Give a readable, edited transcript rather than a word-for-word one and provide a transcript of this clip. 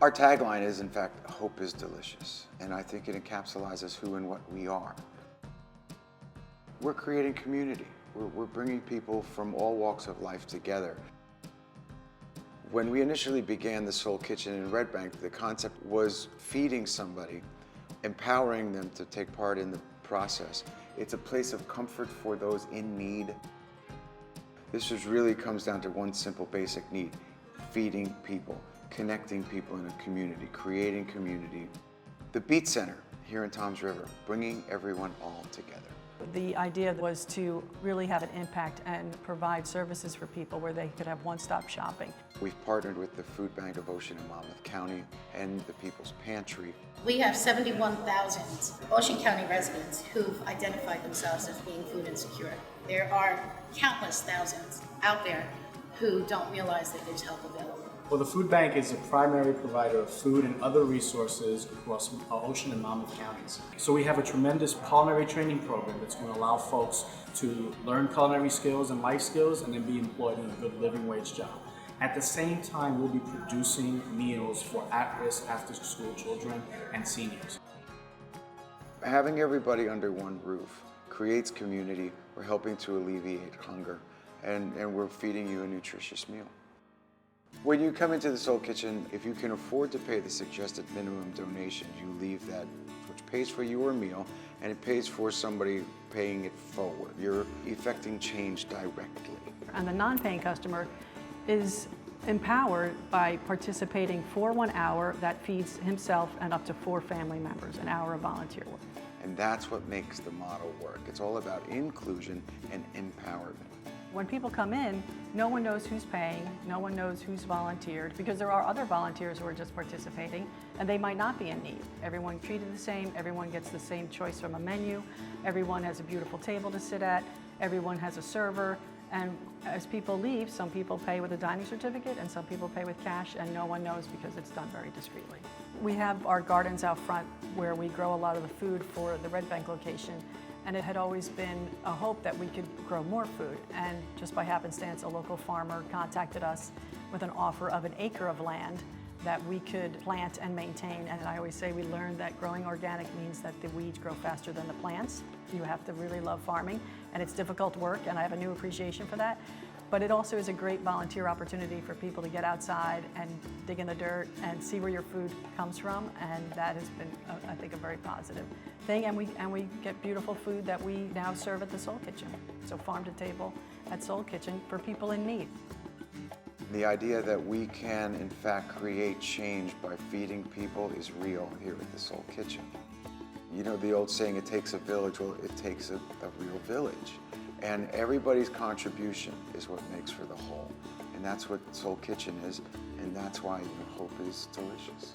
Our tagline is, in fact, hope is delicious, and I think it encapsulates who and what we are. We're creating community. We're bringing people from all walks of life together. When we initially began the Soul Kitchen in Red Bank, the concept was feeding somebody, empowering them to take part in the process. It's a place of comfort for those in need. This really comes down to one simple basic need: feeding people, connecting people in a community, creating community. The B.E.A.T Center here in Toms River, bringing everyone all together. The idea was to really have an impact and provide services for people where they could have one-stop shopping. We've partnered with the Food Bank of Ocean and Monmouth County and the People's Pantry. We have 71,000 Ocean County residents who've identified themselves as being food insecure. There are countless thousands out there who don't realize that there's help available. Well, the food bank is a primary provider of food and other resources across Ocean and Monmouth counties. So we have a tremendous culinary training program that's going to allow folks to learn culinary skills and life skills and then be employed in a good living wage job. At the same time, we'll be producing meals for at-risk after-school children and seniors. Having everybody under one roof creates community. We're helping to alleviate hunger, and we're feeding you a nutritious meal. When you come into the Soul Kitchen, if you can afford to pay the suggested minimum donation, you leave that, which pays for your meal, and it pays for somebody paying it forward. You're effecting change directly. And the non-paying customer is empowered by participating for 1 hour that feeds himself and up to 4 family members, an hour of volunteer work. And that's what makes the model work. It's all about inclusion and empowerment. When people come in, no one knows who's paying, no one knows who's volunteered, because there are other volunteers who are just participating, and they might not be in need. Everyone treated the same, everyone gets the same choice from a menu, everyone has a beautiful table to sit at, everyone has a server, and as people leave, some people pay with a dining certificate and some people pay with cash, and no one knows because it's done very discreetly. We have our gardens out front where we grow a lot of the food for the Red Bank location. And it had always been a hope that we could grow more food. And just by happenstance, a local farmer contacted us with an offer of an acre of land that we could plant and maintain. And I always say we learned that growing organic means that the weeds grow faster than the plants. You have to really love farming, and it's difficult work, and I have a new appreciation for that. But it also is a great volunteer opportunity for people to get outside and dig in the dirt and see where your food comes from, and that has been, I think, a very positive thing. And we get beautiful food that we now serve at the Soul Kitchen. So farm to table at Soul Kitchen for people in need. The idea that we can, in fact, create change by feeding people is real here at the Soul Kitchen. You know the old saying, it takes a village. Well, it takes a real village. And everybody's contribution is what makes for the whole. And that's what Soul Kitchen is, and that's why hope is delicious.